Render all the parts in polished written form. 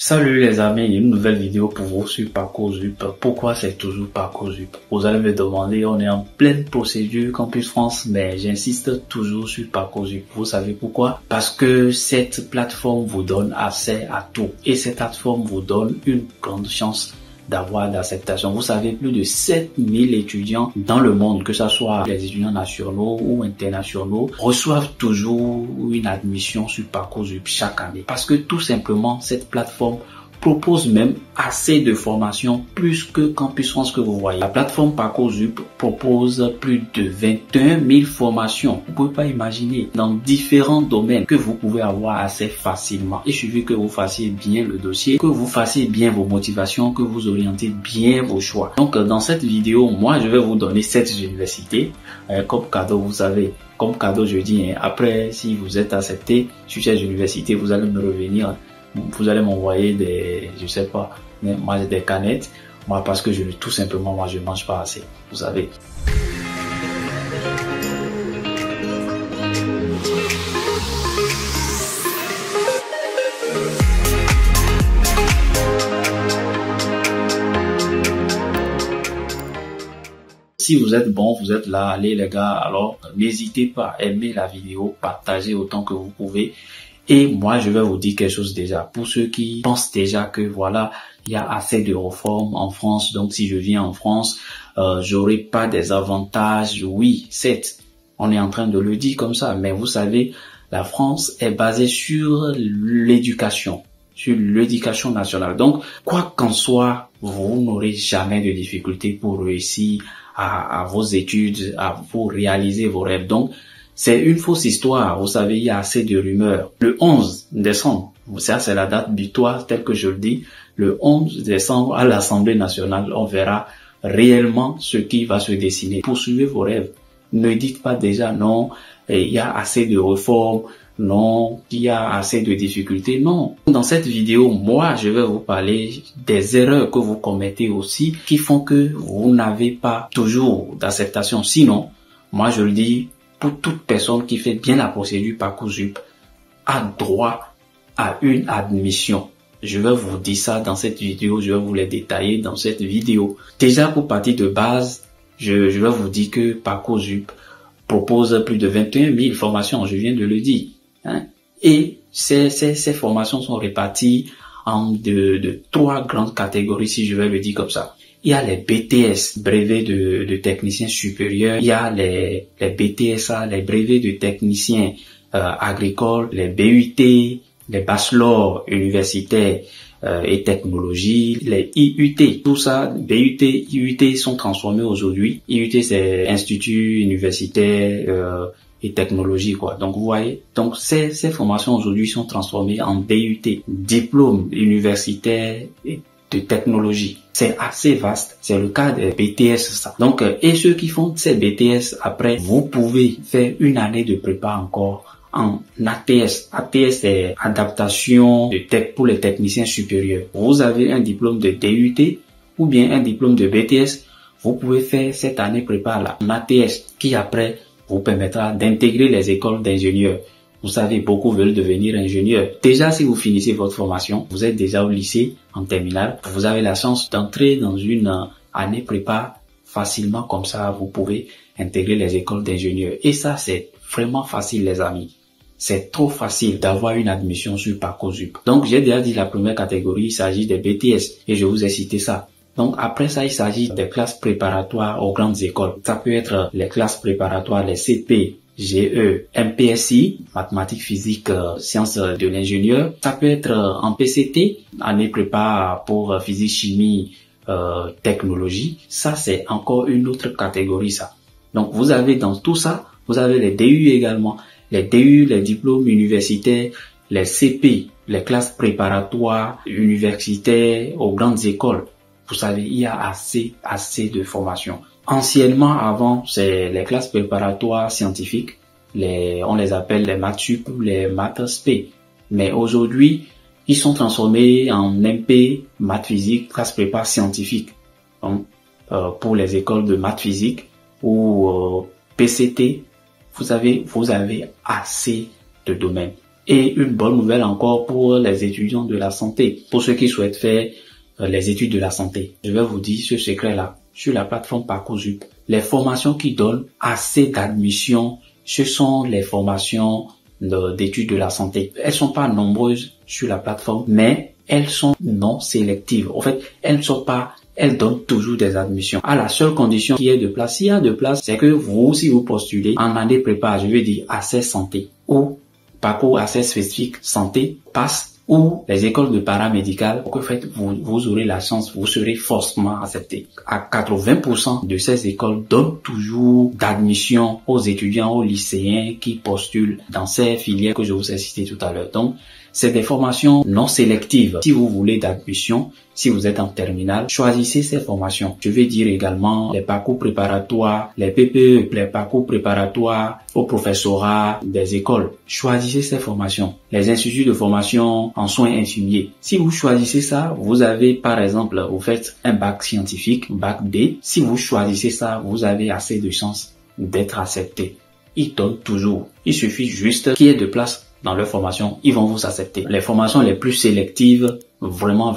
Salut les amis, une nouvelle vidéo pour vous sur Parcoursup. Pourquoi c'est toujours Parcoursup? Vous allez me demander, on est en pleine procédure Campus France, mais j'insiste toujours sur Parcoursup. Vous savez pourquoi? Parce que cette plateforme vous donne accès à tout. Et cette plateforme vous donne une grande chance d'avoir d'acceptation. Vous savez, plus de 7000 étudiants dans le monde, que ce soit les étudiants nationaux ou internationaux, reçoivent toujours une admission sur Parcoursup chaque année. Parce que tout simplement, cette plateforme propose même assez de formations plus que Campus France que vous voyez. La plateforme Parcoursup propose plus de 21 000 formations. Vous pouvez pas imaginer, dans différents domaines que vous pouvez avoir assez facilement. Il suffit que vous fassiez bien le dossier, que vous fassiez bien vos motivations, que vous orientez bien vos choix. Donc dans cette vidéo, moi je vais vous donner 7 universités comme cadeau. Vous savez, comme cadeau je dis, après si vous êtes accepté sur ces universités, vous allez me revenir. Vous allez m'envoyer des, je sais pas, moi des canettes, moi parce que tout simplement, moi je mange pas assez, vous savez. Si vous êtes bon, vous êtes là, allez les gars, alors n'hésitez pas à aimer la vidéo, partagez autant que vous pouvez. Et moi, je vais vous dire quelque chose déjà. Pour ceux qui pensent déjà que voilà, il y a assez de réformes en France, donc si je viens en France, j'aurai pas des avantages. Oui, certes, on est en train de le dire comme ça, mais vous savez, la France est basée sur l'éducation nationale. Donc, quoi qu'en soit, vous n'aurez jamais de difficulté pour réussir à vos études, à vous réaliser vos rêves. Donc, c'est une fausse histoire. Vous savez, il y a assez de rumeurs. Le 11 décembre, ça c'est la date butoir telle que je le dis, le 11 décembre à l'Assemblée nationale, on verra réellement ce qui va se dessiner. Poursuivez vos rêves. Ne dites pas déjà non, il y a assez de réformes, non, il y a assez de difficultés. Non. Dans cette vidéo, moi, je vais vous parler des erreurs que vous commettez aussi qui font que vous n'avez pas toujours d'acceptation. Sinon, moi je le dis, pour toute personne qui fait bien la procédure Parcoursup a droit à une admission. Je vais vous dire ça dans cette vidéo, je vais vous les détailler dans cette vidéo. Déjà pour partir de base, je vais vous dire que Parcoursup propose plus de 21 000 formations, je viens de le dire. Et ces formations sont réparties en de 3 grandes catégories, si je vais le dire comme ça. Il y a les BTS, brevets de techniciens supérieurs. Il y a les BTSA, les brevets de techniciens agricoles, les BUT, les bachelors universitaires et technologie, les IUT. Tout ça, BUT, IUT sont transformés aujourd'hui. IUT, c'est Institut universitaire et technologie, quoi. Donc, vous voyez, donc ces formations aujourd'hui sont transformées en DUT, diplôme universitaire et de technologie. C'est assez vaste. C'est le cas des BTS, ça. Donc, et ceux qui font ces BTS, après, vous pouvez faire une année de prépa encore en ATS. ATS, c'est adaptation de tech pour les techniciens supérieurs. Vous avez un diplôme de DUT ou bien un diplôme de BTS. Vous pouvez faire cette année prépa là en ATS qui après vous permettra d'intégrer les écoles d'ingénieurs. Vous savez, beaucoup veulent devenir ingénieurs. Déjà, si vous finissez votre formation, vous êtes déjà au lycée, en terminale, vous avez la chance d'entrer dans une année prépa facilement comme ça, vous pouvez intégrer les écoles d'ingénieurs. Et ça, c'est vraiment facile, les amis. C'est trop facile d'avoir une admission sur Parcoursup. Donc, j'ai déjà dit la première catégorie, il s'agit des BTS et je vous ai cité ça. Donc, après ça, il s'agit des classes préparatoires aux grandes écoles. Ça peut être les classes préparatoires, les CP, GE, MPSI, mathématiques, physique, sciences de l'ingénieur. Ça peut être en PCT, année prépa pour physique, chimie, technologie. Ça, c'est encore une autre catégorie, ça. Donc, vous avez dans tout ça, vous avez les DU également. Les DU, les diplômes universitaires, les CP, les classes préparatoires universitaires aux grandes écoles. Vous savez, il y a assez de formations. Anciennement, avant, c'est les classes préparatoires scientifiques. On les appelle les maths sup ou les maths spé. Mais aujourd'hui, ils sont transformés en MP, maths physique, classe prépa scientifique. Donc, pour les écoles de maths physique ou PCT, vous avez assez de domaines. Et une bonne nouvelle encore pour les étudiants de la santé, pour ceux qui souhaitent faire les études de la santé. Je vais vous dire ce secret-là sur la plateforme Parcoursup. Les formations qui donnent assez d'admission, ce sont les formations d'études de la santé. Elles sont pas nombreuses sur la plateforme, mais elles sont non sélectives. En fait, elles donnent toujours des admissions. À la seule condition qu'il y ait de place. S'il y a de place, c'est que vous, si vous postulez en année prépa, je veux dire accès santé ou parcours accès spécifique santé, passe ou les écoles de paramédical, que faites vous aurez la chance, vous serez forcément accepté. À 80% de ces écoles donnent toujours d'admission aux étudiants, aux lycéens qui postulent dans ces filières que je vous ai citées tout à l'heure. Donc, c'est des formations non sélectives. Si vous voulez d'admission, si vous êtes en terminale, choisissez ces formations. Je vais dire également les parcours préparatoires, les PPE, les parcours préparatoires au professorat des écoles. Choisissez ces formations. Les instituts de formation en soins infirmiers. Si vous choisissez ça, vous avez par exemple, vous faites un bac scientifique, bac D. Si vous choisissez ça, vous avez assez de chances d'être accepté. Ils donnent toujours. Il suffit juste qu'il y ait de place dans leur formation, ils vont vous accepter. Les formations les plus sélectives, vraiment,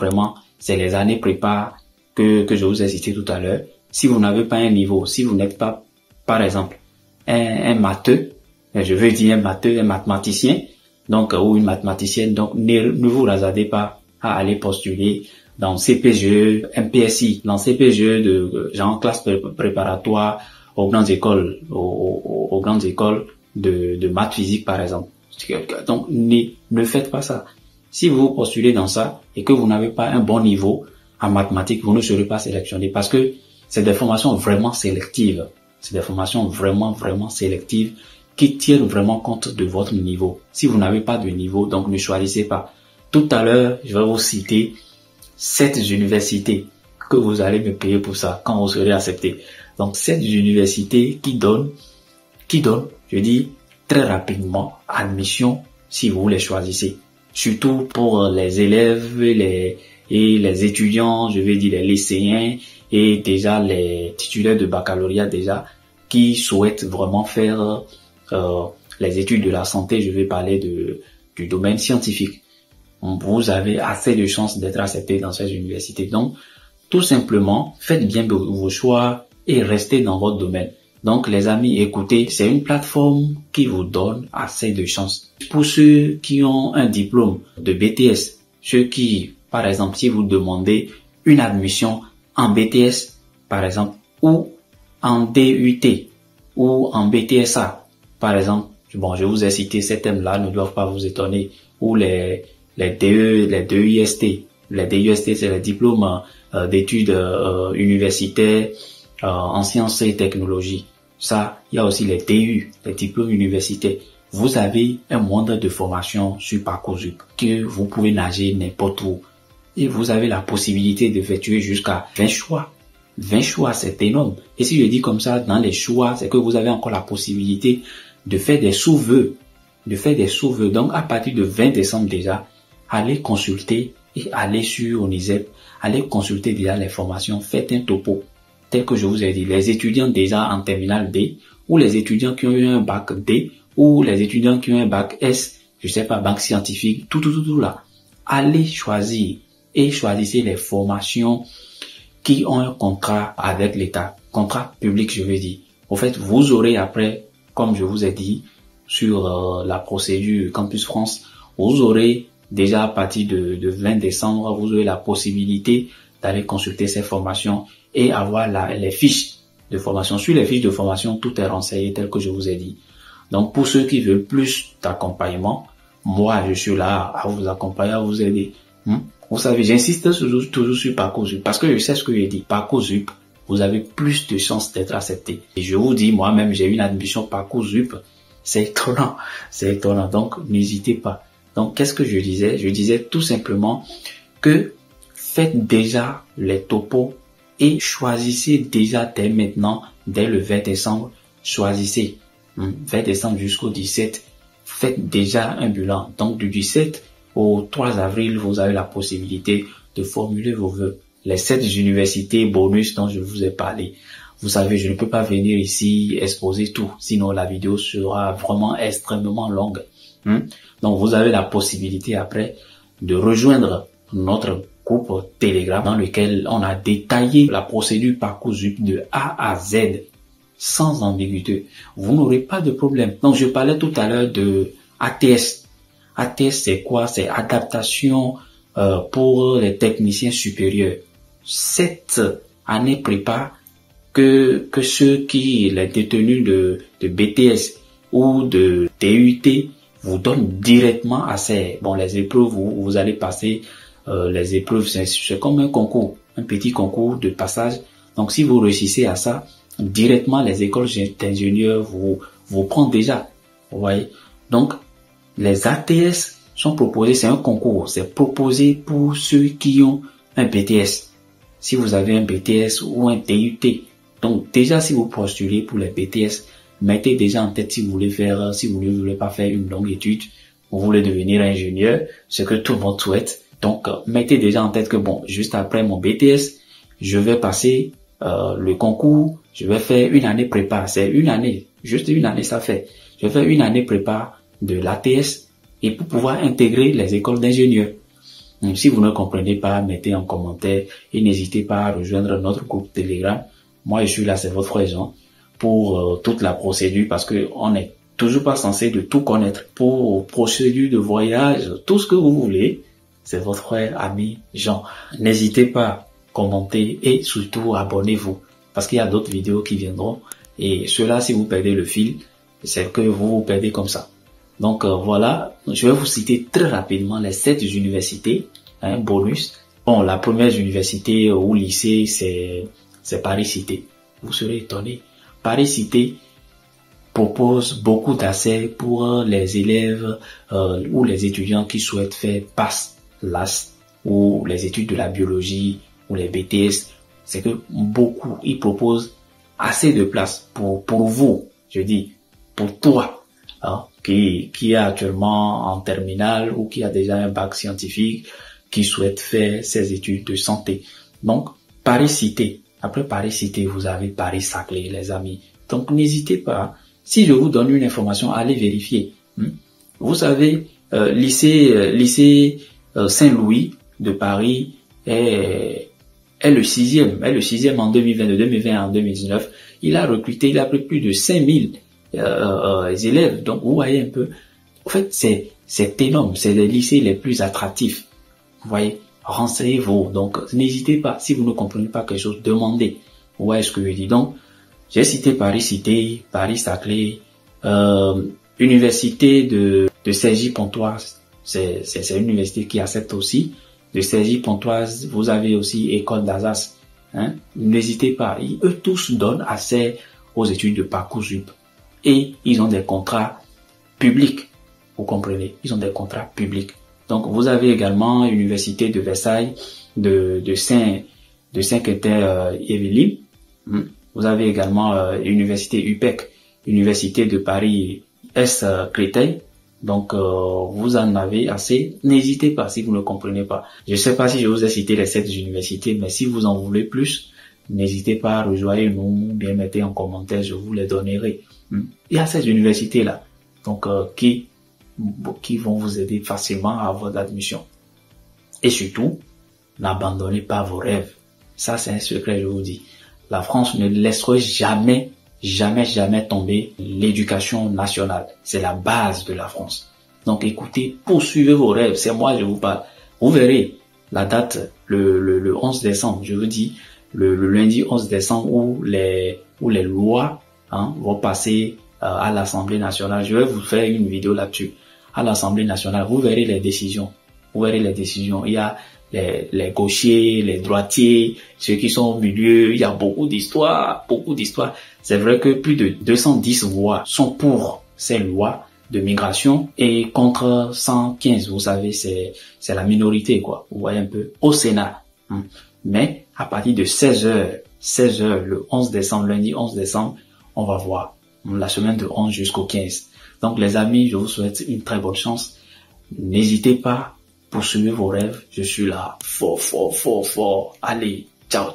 c'est les années prépa que je vous ai cité tout à l'heure. Si vous n'avez pas un niveau, si vous n'êtes pas, par exemple, un matheux, je veux dire un matheux, un mathématicien, donc, ou une mathématicienne, donc ne vous hasardez pas à aller postuler dans CPGE, MPSI, dans CPGE de genre classe préparatoire aux grandes écoles, aux grandes écoles de maths physique, par exemple. Donc, ne faites pas ça. Si vous postulez dans ça et que vous n'avez pas un bon niveau en mathématiques, vous ne serez pas sélectionné parce que c'est des formations vraiment sélectives. C'est des formations vraiment sélectives qui tiennent vraiment compte de votre niveau. Si vous n'avez pas de niveau, donc ne choisissez pas. Tout à l'heure, je vais vous citer 7 universités que vous allez me payer pour ça quand vous serez accepté. Donc, 7 universités qui donnent, je dis, très rapidement admission si vous les choisissez. Surtout pour les élèves et les étudiants, je vais dire les lycéens et déjà les titulaires de baccalauréat déjà qui souhaitent vraiment faire les études de la santé. Je vais parler du domaine scientifique. Vous avez assez de chances d'être accepté dans ces universités. Donc, tout simplement, faites bien vos choix et restez dans votre domaine. Donc, les amis, écoutez, c'est une plateforme qui vous donne assez de chances. Pour ceux qui ont un diplôme de BTS, ceux qui, par exemple, si vous demandez une admission en BTS, par exemple, ou en DUT, ou en BTSA, par exemple, bon, je vous ai cité ces thèmes-là, ne doivent pas vous étonner, ou les DE, les DUST. Les DUST, c'est les diplômes d'études universitaires en sciences et technologies. Ça, il y a aussi les DU, les diplômes universitaires. Vous avez un monde de formation sur Parcoursup que vous pouvez nager n'importe où. Et vous avez la possibilité d'effectuer jusqu'à 20 choix. 20 choix, c'est énorme. Et si je dis comme ça, dans les choix, c'est que vous avez encore la possibilité de faire des sous-vœux. Donc, à partir de 20 décembre déjà, allez consulter et allez sur ONISEP, allez consulter déjà les formations, faites un topo. Tel que je vous ai dit, les étudiants déjà en terminale D, ou les étudiants qui ont eu un bac D, ou les étudiants qui ont un bac S, je sais pas, bac scientifique, tout là. Allez choisir et choisissez les formations qui ont un contrat avec l'État. Contrat public, je veux dire. En fait, vous aurez après, comme je vous ai dit, sur la procédure Campus France, vous aurez déjà à partir de 20 décembre, vous aurez la possibilité d'aller consulter ces formations et avoir les fiches de formation. Sur les fiches de formation, tout est renseigné tel que je vous ai dit. Donc, pour ceux qui veulent plus d'accompagnement, moi, je suis là à vous accompagner, à vous aider. Vous savez, j'insiste toujours sur Parcoursup parce que je sais ce que je dis. Parcoursup, vous avez plus de chances d'être accepté. Et je vous dis, moi-même, j'ai une admission Parcoursup. C'est étonnant. Donc, n'hésitez pas. Donc, qu'est-ce que je disais? Je disais tout simplement que faites déjà les topos et choisissez déjà dès maintenant, dès le 20 décembre, choisissez 20 décembre jusqu'au 17, faites déjà un bilan. Donc du 17 au 3 avril, vous avez la possibilité de formuler vos vœux. Les 7 universités bonus dont je vous ai parlé. Vous savez, je ne peux pas venir ici exposer tout, sinon la vidéo sera vraiment extrêmement longue. Donc, vous avez la possibilité après de rejoindre notre groupe Telegram dans lequel on a détaillé la procédure Parcoursup de A à Z sans ambiguïté. Vous n'aurez pas de problème. Donc, je parlais tout à l'heure de ATS. ATS, c'est quoi? C'est adaptation pour les techniciens supérieurs. Cette année prépa que ceux qui, les détenus de BTS ou de DUT vous donnent directement à ces, les épreuves où vous allez passer, les épreuves, c'est comme un concours, un petit concours de passage. Donc, si vous réussissez à ça, directement, les écoles d'ingénieurs vous prennent déjà. Vous voyez? Donc, les ATS sont proposés, c'est un concours, c'est proposé pour ceux qui ont un BTS. Si vous avez un BTS ou un DUT, donc déjà si vous postulez pour les BTS, mettez déjà en tête si vous ne voulez pas faire une longue étude, vous voulez devenir ingénieur, ce que tout le monde souhaite. Donc mettez déjà en tête que juste après mon BTS, je vais passer le concours, je vais faire une année prépa, c'est une année, juste une année ça fait. Je vais faire une année prépa de l'ATS et pour pouvoir intégrer les écoles d'ingénieurs. Si vous ne comprenez pas, mettez en commentaire et n'hésitez pas à rejoindre notre groupe Telegram. Moi, je suis là, c'est votre frère Jean, pour toute la procédure parce que on n'est toujours pas censé de tout connaître. Pour procédure de voyage, tout ce que vous voulez, c'est votre frère, ami Jean. N'hésitez pas à commenter et surtout abonnez-vous parce qu'il y a d'autres vidéos qui viendront et cela, si vous perdez le fil, c'est que vous perdez comme ça. Donc voilà, je vais vous citer très rapidement les 7 universités, bonus. La première université ou lycée, c'est Paris Cité. Vous serez étonnés. Paris Cité propose beaucoup d'accès pour les élèves ou les étudiants qui souhaitent faire PASS, LAS ou les études de la biologie ou les BTS. C'est que beaucoup, ils proposent assez de places pour vous, je dis, pour toi. Qui est actuellement en terminale ou qui a déjà un bac scientifique, qui souhaite faire ses études de santé. Donc, Paris Cité. Après Paris Cité, vous avez Paris Saclay, les amis. Donc, n'hésitez pas. Si je vous donne une information, allez vérifier. Vous savez, lycée Saint-Louis de Paris est le sixième en 2022, 2020 en 2019. Il a pris plus de 5000 élèves. Donc, vous voyez un peu. En fait, c'est énorme. C'est les lycées les plus attractifs. Vous voyez, renseignez-vous. Donc, n'hésitez pas. Si vous ne comprenez pas quelque chose, demandez. Vous voyez ce que je dis. Donc, j'ai cité Paris Cité, Paris Saclay, université de Cergy-Pontoise. C'est une université qui accepte aussi. De Cergy-Pontoise, vous avez aussi École d'Alsace. N'hésitez pas. Eux tous donnent accès aux études de Parcoursup. Et ils ont des contrats publics. Vous comprenez? Ils ont des contrats publics. Donc, vous avez également l'université de Versailles, de Saint-Quentin-Yvelines. Vous avez également l'université UPEC, université de Paris S Créteil. Donc, vous en avez assez. N'hésitez pas si vous ne comprenez pas. Je ne sais pas si je vous ai cité les 7 universités, mais si vous en voulez plus, n'hésitez pas à rejoindre-nous, bien mettez en commentaire, je vous les donnerai. Il y a ces universités-là, donc qui vont vous aider facilement à avoir l'admission. Et surtout, n'abandonnez pas vos rêves. Ça, c'est un secret, je vous dis. La France ne laissera jamais tomber l'éducation nationale. C'est la base de la France. Donc, écoutez, poursuivez vos rêves. C'est moi, je vous parle. Vous verrez la date, le 11 décembre, je vous dis, le lundi 11 décembre où les lois vont passer à l'Assemblée nationale. Je vais vous faire une vidéo là-dessus. À l'Assemblée nationale, vous verrez les décisions. Il y a les gauchers, les droitiers, ceux qui sont au milieu. Il y a beaucoup d'histoires. C'est vrai que plus de 210 voix sont pour ces lois de migration et contre 115. Vous savez, c'est la minorité, quoi. Vous voyez un peu au Sénat. Mais à partir de 16h, le 11 décembre, lundi 11 décembre, on va voir la semaine de 11 jusqu'au 15. Donc les amis, je vous souhaite une très bonne chance. N'hésitez pas, poursuivez vos rêves. Je suis là, fort. Allez, ciao.